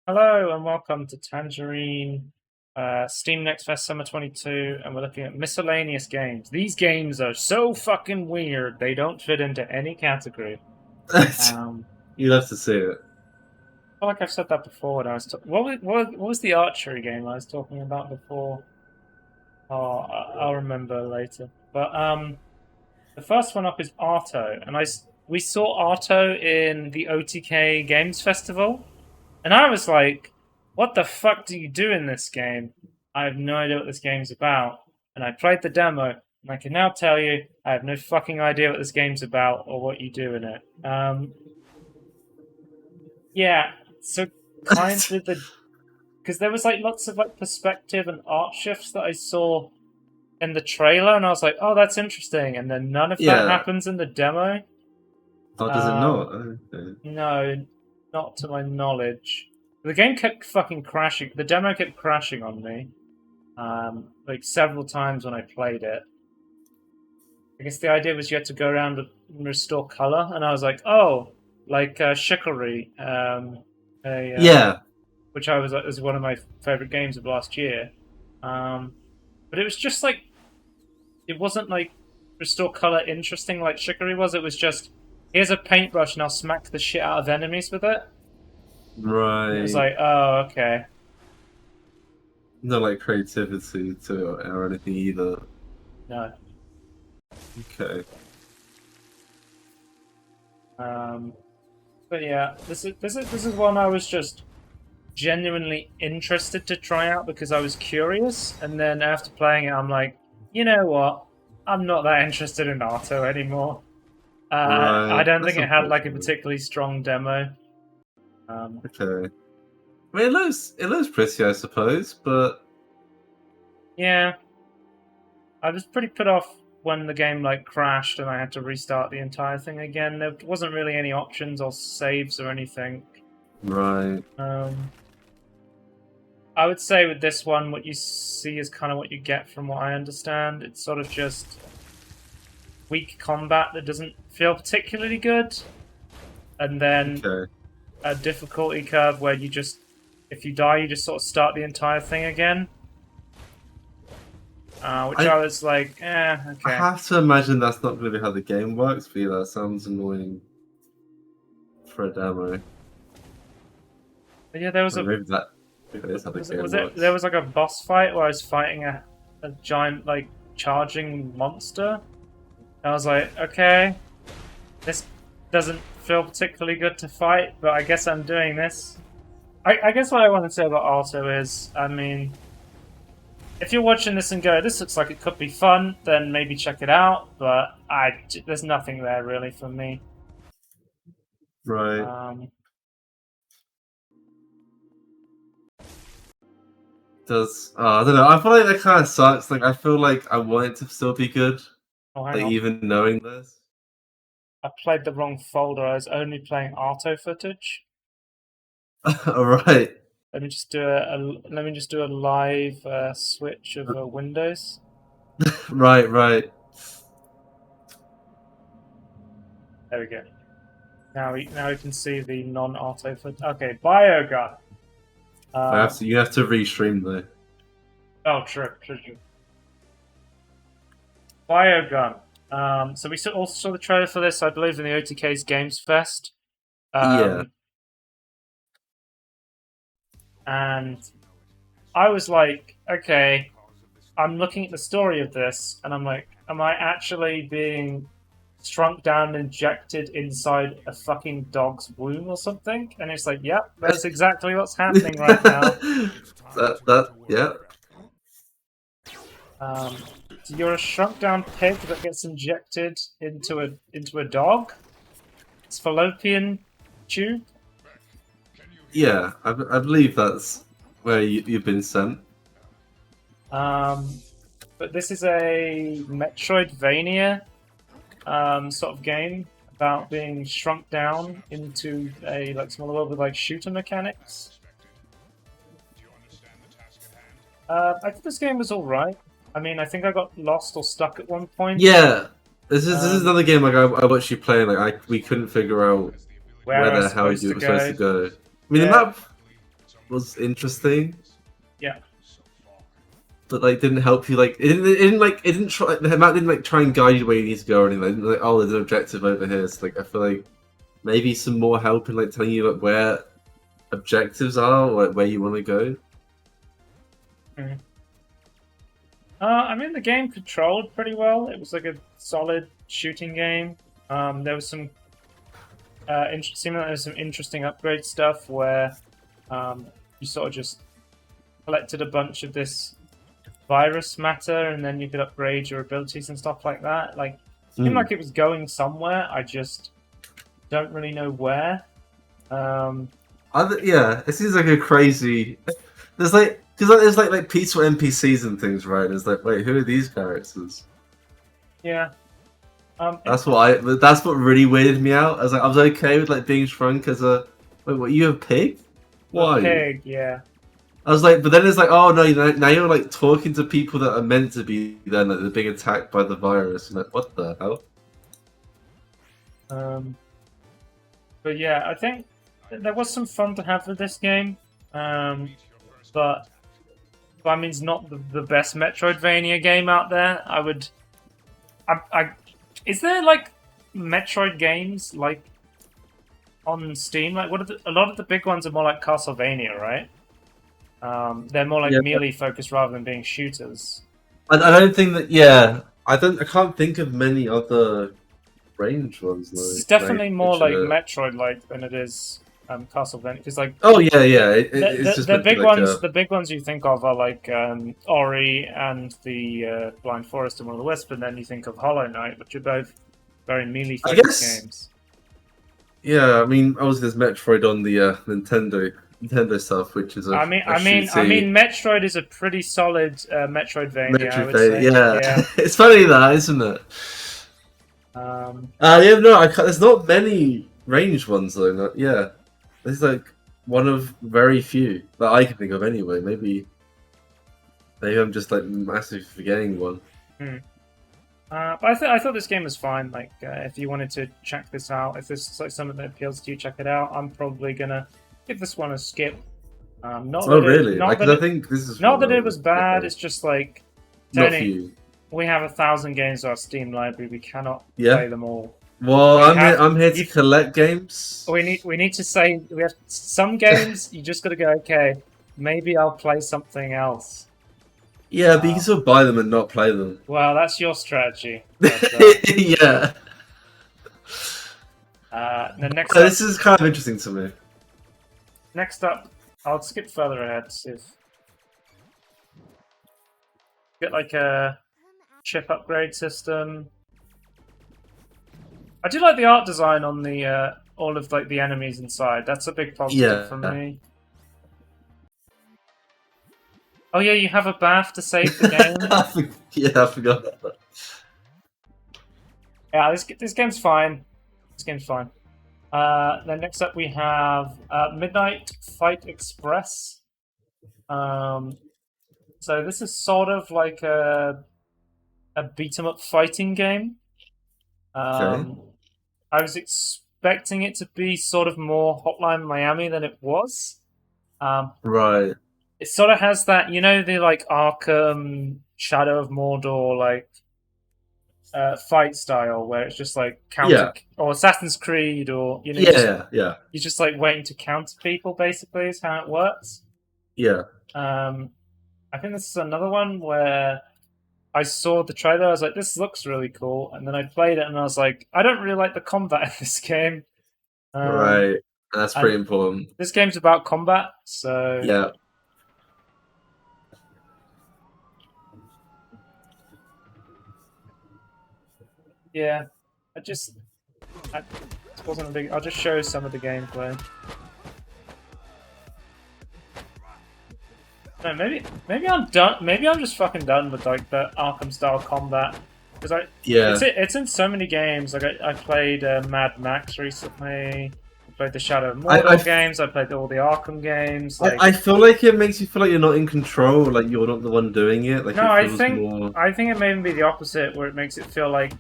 Hello and welcome to Tangerine Steam Next Fest Summer 22, and we're looking at miscellaneous games. These games are so fucking weird, they don't fit into any category. Um, You'd have to see it. I feel like I've said that before when I was what was the archery game I was talking about before? Oh, I'll remember later. But the first one up is Arto, and we saw Arto in the OTK Games Festival. And I was like, what the fuck do you do in this game? I have no idea what this game's about. And I played the demo, and I can now tell you I have no fucking idea what this game's about or what you do in it. Yeah, so kind of the because there was like lots of like perspective and art shifts that I saw in the trailer, and I was like, oh, that's interesting. And then none of that Yeah. happens in the demo. How does it Um, not? Okay. no, not to my knowledge. The game kept fucking crashing. The demo kept crashing on me, like several times when I played it. I guess the idea was you had to go around and restore color, and I was like, oh, like Chicory, Yeah. which I was one of my favorite games of last year. But it was just like it wasn't like restore color interesting like Chicory was. It was just here's a paintbrush and I'll smack the shit out of enemies with it. And it was Right. like, oh, okay. No, like creativity to it or anything either. No. Okay. Um, but yeah, this is one I was just genuinely interested to try out because I was curious, and then after playing it, I'm like, you know what? I'm not that interested in Arto anymore. I Right. don't think That's it had like a unfortunate. particularly strong demo. Okay. I mean, it looks pretty, I suppose, but Yeah, I was pretty put off when the game like crashed and I had to restart the entire thing again. There wasn't really any options or saves or anything. right. Um, I would say with this one, what you see is kind of what you get from what I understand. It's sort of just weak combat that doesn't feel particularly good, and then Okay. a difficulty curve where you just, if you die, you just sort of start the entire thing again. Which I I was like, I okay. have to imagine that's not really how the game works, but yeah, that sounds annoying for a demo. But yeah, there was Or a maybe that is how the game was it there works. was like a boss fight where I was fighting a giant like charging monster. And I was like, okay, this doesn't feel particularly good to fight, but I guess I'm doing this. I guess what I want to say about Arto is, I mean, if you're watching this and go, this looks like it could be fun, then maybe check it out. But there's nothing there really for me. Right. Um, Does I don't know. I feel like that kind of sucks. Like I feel like I want it to still be good. oh, hang Like on, even knowing this. I played the wrong folder. I was only playing Arto footage. All right. Let me just do a live switch of Windows. Right. Right. There we go. Now we can see the non-auto footage. Okay, Biogun. I Uh, have to. You have to restream though. oh, true. Biogun. So we also saw the trailer for this, I believe, in the OTK's Games Fest. Yeah. Um, and I was like, okay, I'm looking at the story of this, and I'm like, am I actually being shrunk down and injected inside a fucking dog's womb or something? And it's like, yep, that's exactly what's happening right now. that yeah. So you're a shrunk down pig that gets injected into a dog. It's fallopian tube. Yeah. I believe that's where you've been sent. Um, but this is a Metroidvania sort of game about being shrunk down into a like smaller world with like shooter mechanics. I think this game was all right. I mean, I think I got lost or stuck at one point. Yeah. This is Um, another game like I watched you play. Like we couldn't figure out where where I was the hell supposed you to were supposed to go. go. I mean the Yeah, map. was interesting. Yeah. But like didn't help you. Like it didn't try. The map didn't like try and guide you where you need to go or anything. Like, oh, there's an objective over here. So like I feel like maybe some more help in like telling you like where objectives are or like, where you want to go. Mm. I mean, the game controlled pretty well. It was like a solid shooting game. There was some seemed like there was some interesting upgrade stuff where you sort of just collected a bunch of this virus matter, and then you could upgrade your abilities and stuff like that. Like, it seemed like it was going somewhere. I just don't really know where. Yeah, it seems like a crazy. There's like because there's like peaceful NPCs and things, right? It's like, wait, who are these characters? Yeah. That's what really weirded me out. I was okay with like being shrunk as a wait. What, you a pig? Why? A pig, yeah. I was like, but then it's like, oh no, now you're like talking to people that are meant to be there, like they're being attacked by the virus. And like, what the hell? But yeah, I think there was some fun to have with this game. But I mean, it's not the best Metroidvania game out there. Is there like Metroid games like on Steam? Like, a lot of the big ones are more like Castlevania, right? They're more like melee focused rather than being shooters. I don't think that. Yeah, I can't think of many other range ones. Though, it's definitely more like Metroid-like than it is Castlevania. Because like, oh yeah, it's just the big ones. a... The big ones you think of are like Ori and the Blind Forest and Will of the Wisp, and then you think of Hollow Knight, which are both very melee focused games. Yeah, I mean, obviously there's Metroid on the Nintendo stuff, which is I mean, Metroid is a pretty solid Metroidvania. I would say. Yeah. It's funny that, isn't it? There's not many ranged ones though. There's like one of very few that I can think of anyway. Maybe I'm just like massively forgetting one. But I thought this game was fine. Like, if you wanted to check this out, if this is like something that appeals to you, check it out. I'm probably gonna give this one a skip. Really? I think this is not that it was bad. Okay. It's just like, Tony, we have 1,000 games on our Steam library. We cannot play them all. Well, I'm here to collect games. We need to say we have some games. You just got to go. Okay, maybe I'll play something else. Yeah, but you can still buy them and not play them. Well, that's your strategy. Yeah. This is kind of interesting to me. Next up, I'll skip further ahead to see if get like a chip upgrade system. I do like the art design on the all of like the enemies inside. That's a big positive for me. Oh yeah, you have a bath to save the game. I forgot about that. Yeah, this game's fine. This game's fine. Then next up we have Midnight Fight Express. So this is sort of like a beat 'em up fighting game. Okay. I was expecting it to be sort of more Hotline Miami than it was. Right. It sort of has that, the like Arkham, Shadow of Mordor, like fight style where it's just like counter, or Assassin's Creed, or you're just like waiting to counter people. Basically, is how it works. Yeah. I think this is another one where I saw the trailer. I was like, "This looks really cool," and then I played it, and I was like, "I don't really like the combat in this game." Right. That's pretty important. This game's about combat, so yeah. Yeah, this wasn't a big. I'll just show some of the gameplay. No, maybe I'm done. Maybe I'm just fucking done with like the Arkham style combat because it's in so many games. Like I played Mad Max recently. I played the Shadow of Mordor games. I played all the Arkham games. Like, I feel like it makes you feel like you're not in control. Like you're not the one doing it. Like no, I think it may even be the opposite, where it makes it feel like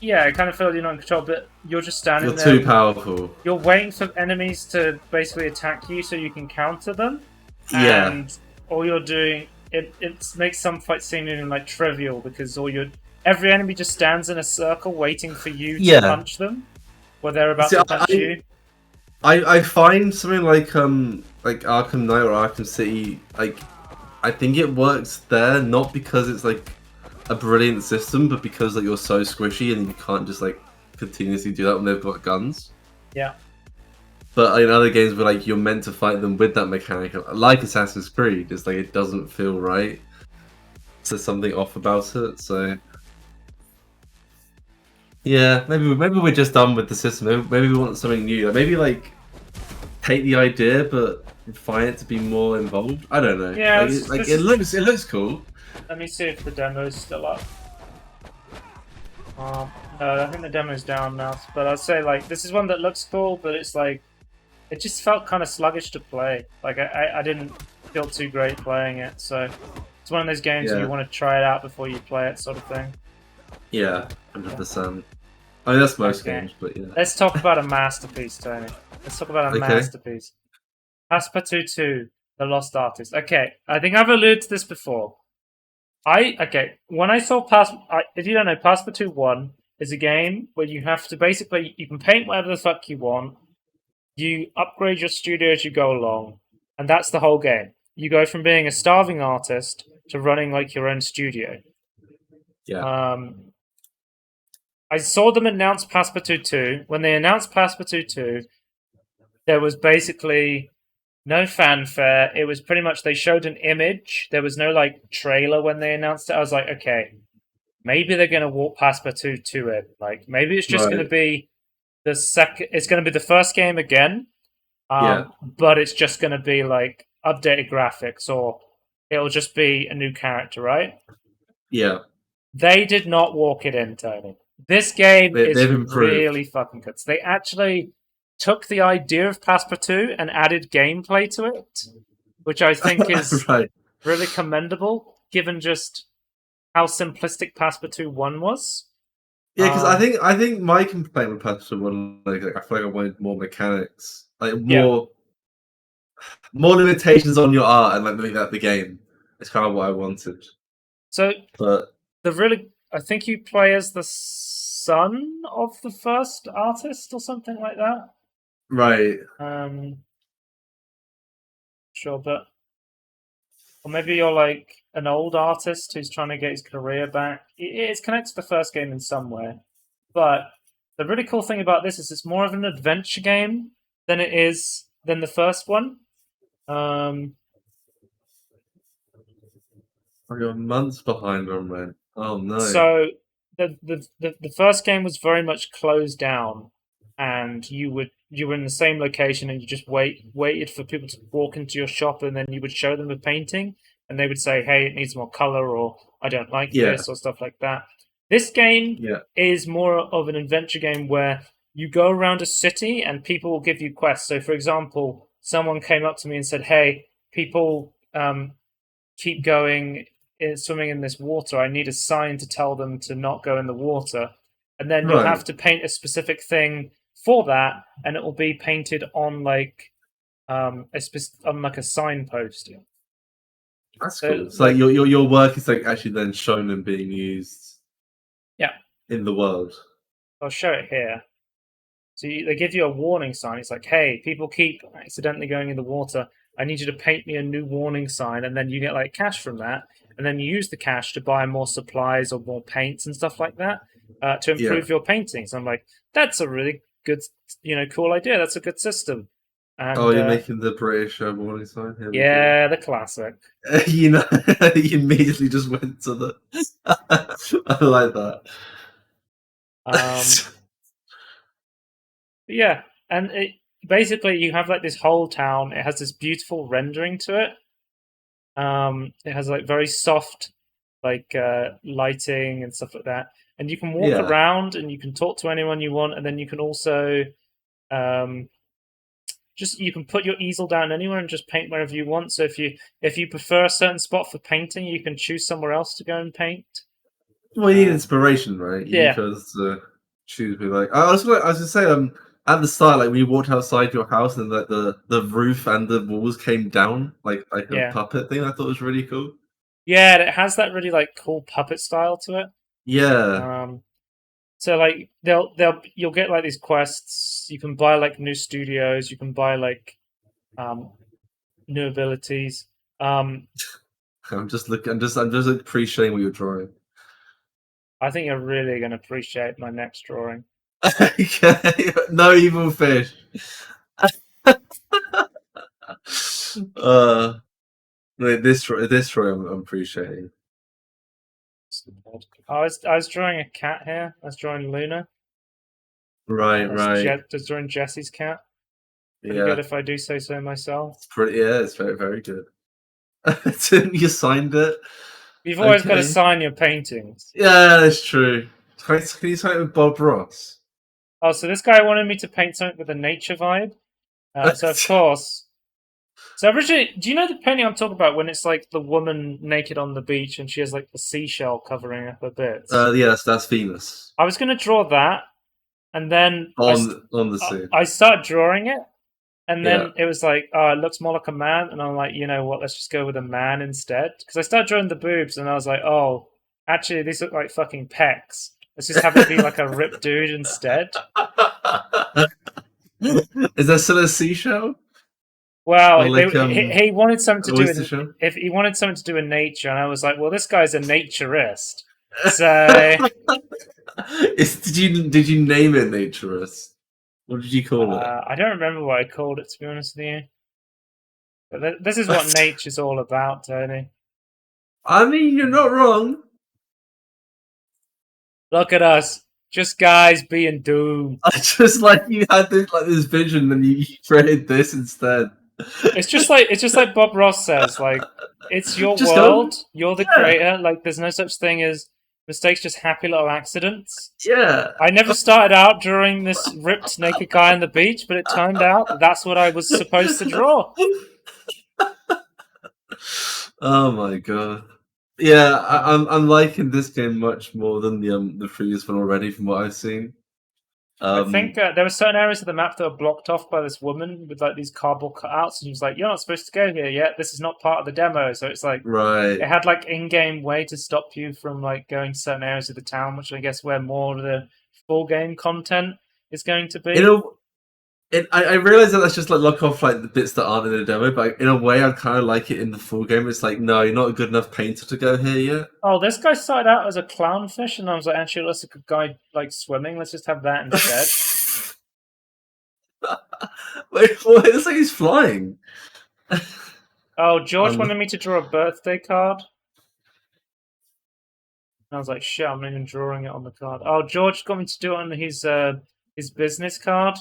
yeah, it kind of feels you're not in control, but you're just standing You're there. too powerful. You're waiting for enemies to basically attack you so you can counter them, Yeah, and all you're doing it makes some fights seem like trivial because every enemy just stands in a circle waiting for you to yeah. punch them, or they're about See, to punch I, you. I find something like Arkham Knight or Arkham City, like I think it works there not because it's like a brilliant system, but because like you're so squishy and you can't just like continuously do that when they've got guns. Yeah, But in other games where like you're meant to fight them with that mechanic, like Assassin's Creed, it's like it doesn't feel right. So there's something off about it. So yeah, maybe we're just done with the system. Maybe we want something new. Maybe like take the idea but refine it to be more involved. I don't know. yeah. Like it looks cool. Let me see if the demo's still up. No, I think the demo's down now. But I'd say like this is one that looks cool, but it's like it just felt kind of sluggish to play. Like I didn't feel too great playing it, so it's one of those games where Yeah, you want to try it out before you play it, sort of thing. yeah, 100%. I mean that's most Okay, games, but yeah. let's talk about a masterpiece, Tony. Let's talk about a Okay. masterpiece. Passpartout 2, The Lost Artist. Okay, I think I've alluded to this before. When I saw if you don't know, Passpartout 1 is a game where you have to basically you can paint whatever the fuck you want. You upgrade your studio as you go along, and that's the whole game. You go from being a starving artist to running like your own studio. Yeah. Um, I saw them announce Passpartout 2. When they announced Passpartout 2, there was basically no fanfare. It was pretty much they showed an image. There was no like trailer when they announced it. I was like, okay, maybe they're gonna walk Passpartout 2 in. Like maybe it's just gonna Right. be the second. It's gonna be the first game again, Yeah. but it's just gonna be like updated graphics, or it'll just be a new character, right? Yeah. They did not walk it in, Tony. This game is They've improved. really fucking good. So they actually took the idea of Passpartout and added gameplay to it, which I think is Right. really commendable, given just how simplistic Passpartout 1 was. Yeah, because Um, I think my complaint with Passion One, like I feel like I wanted more mechanics, like yeah. more limitations on your art, and like maybe that the game. It's kind of what I wanted, So but I think you play as the son of the first artist or something like that. right, Um, sure, but or maybe you're like an old artist who's trying to get his career back. It's connected to the first game in some way. But the really cool thing about this is it's more of an adventure game than the first one. Um, I got months behind on man. Oh no, so the first game was very much closed down, and you were in the same location, and you just waited for people to walk into your shop, and then you would show them a painting, and they would say, "Hey, it needs more color," or "I don't like yeah, this," or stuff like that. This game yeah, is more of an adventure game where you go around a city and people will give you quests. So, for example, someone came up to me and said, "Hey, people keep going swimming in this water. I need a sign to tell them to not go in the water." And then you'll right. have to paint a specific thing for that, and it will be painted on like on like a signpost. That's So cool. So like like your work is like actually then shown and being used yeah, in the world. I'll show it here. So they give you a warning sign. It's like, hey, people keep accidentally going in the water. I need you to paint me a new warning sign, and then you get like cash from that, and then you use the cash to buy more supplies or more paints and stuff like that to Yeah. improve your paintings. I'm like, that's a really good, cool idea. That's a good system. Oh, And you're making the British warning sign. Here we go. yeah, the classic. You know, you immediately just went to the. I like that. Um, yeah, and basically you have like this whole town. It has this beautiful rendering to it. It has like very soft, like lighting and stuff like that, and you can walk Yeah, around and you can talk to anyone you want, and then you can also um, just you can put your easel down anywhere and just paint wherever you want. So if you prefer a certain spot for painting, you can choose somewhere else to go and paint. Well, you need Um, inspiration, right? You need yeah, to choose. Be like, I was gonna say, at the start, like when you walked outside your house and like the roof and the walls came down, like a yeah, puppet thing. I thought was really cool. yeah. And it has that really like cool puppet style to it. Yeah, Um, so like you'll get like these quests. You can buy like new studios. You can buy like um new abilities. Um, I'm just looking. I'm just appreciating what you're drawing. I think you're really going to appreciate my next drawing. Okay, no evil fish. uh, wait, this Troy, I'm appreciating. I was drawing a cat here. I was drawing Luna. Right, right. That's drawing Jesse's cat. Pretty good Yeah, if I do say so myself. it's pretty. Yeah, it's very, very good. Tim, you signed it. You've always got to Okay. sign your paintings. Yeah, that's true. Can you sign it with Bob Ross? Oh, so this guy wanted me to paint something with a nature vibe. So of course. So originally, do you know the painting I'm talking about when it's like the woman naked on the beach and she has like the seashell covering up her bits? Yes, that's Venus I was going to draw that, and then on the sea. I started drawing it, and Yeah. then it was like, oh, it looks more like a man, and I'm like, you know what? Let's just go with a man instead. Because I started drawing the boobs, and I was like, oh, actually, these look like fucking pecs. Let's just have it be like a ripped dude instead. Is that still a seashell or Well, like he wanted something to do oyster in shell? if he wanted something to do in nature, and I was like, well, this guy's a naturist, so Did you name it Naturist? What did you call it? I don't remember what I called it, to be honest with you. But this is what nature's all about, Tony. I mean, you're not wrong. Look at us, just guys being doomed. I just like you had this vision and you created this instead. It's just like Bob Ross says, like it's your Just go, world, you're the yeah, creator. Like there's no such thing as mistakes, just happy little accidents. yeah. I never started out drawing this ripped naked guy on the beach, but it turned out that's what I was supposed to draw. Oh my god. Yeah, I'm liking this game much more than the previous one already from what I've seen. I think Um, there were certain areas of the map that were blocked off by this woman with like these cardboard cutouts, and she was like, "You're not supposed to go here yet. This is not part of the demo." So it's like right. it had like in-game way to stop you from like going to certain areas of the town, which I guess where more of the full game content is going to In be. a I realize that that's just like lock off like the bits that aren't in the demo, but in a way, I kind of like it in the full game. It's like, no, you're not a good enough painter to go here yet. Oh, this guy started out as a clownfish, and I was like, actually, it looks like a guy like swimming. Let's just have that instead. Wait, what? It looks like he's flying. Oh, George Um, wanted me to draw a birthday card. And I was like, shit, I'm not even drawing it on the card. Oh, George got me to do it on his business card.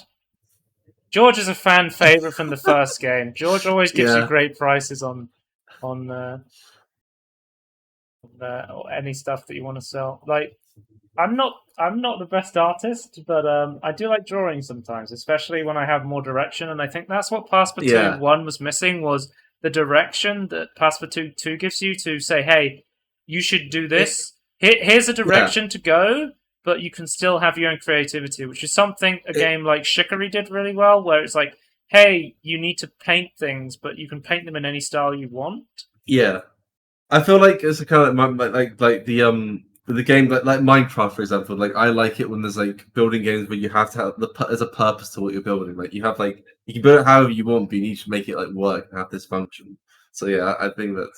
George is a fan favorite from the first game. George always gives you yeah, great prices on or any stuff that you want to sell. Like, I'm not the best artist, but I do like drawing sometimes, especially when I have more direction. And I think that's what Passpartout yeah, 1 was missing was the direction that Passpartout 2 gives you to say, hey, you should do it, this. Here's a yeah. direction to go, but you can still have your own creativity, which is something a It, game like Chicory did really well, where it's like, hey, you need to paint things, but you can paint them in any style you want. yeah. I feel like it's a kind of like the game like Minecraft for example. Like I like it when there's like building games where you have to have there's a purpose to what you're building. Like you have like you can build it however you want, but you need to make it like work and have this function. So yeah, I think that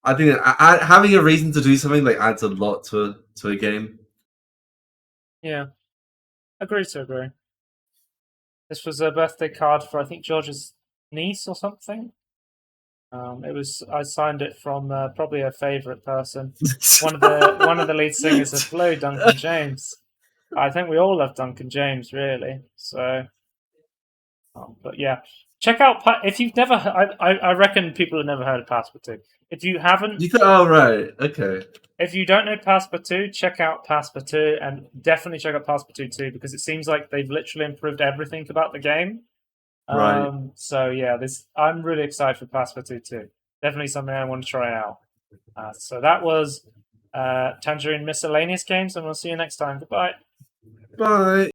having a reason to do something like adds a lot to a game. Yeah, agree to agree. This was a birthday card for I think George's niece or something. It was I signed it from probably a favourite person, one of the lead singers of Blue, Duncan James. I think we all love Duncan James, really. So, but yeah, check out if you've never. I reckon people have never heard of Passpartout. If you haven't, You thought, oh right, okay, if you don't know Passpartout, check out Passpartout and definitely check out Passpartout 2 because it seems like they've literally improved everything about the game. right. So yeah, this I'm really excited for Passpartout 2. Definitely something I want to try out. So that was Tangerine Miscellaneous Games, and we'll see you next time. Goodbye. Bye.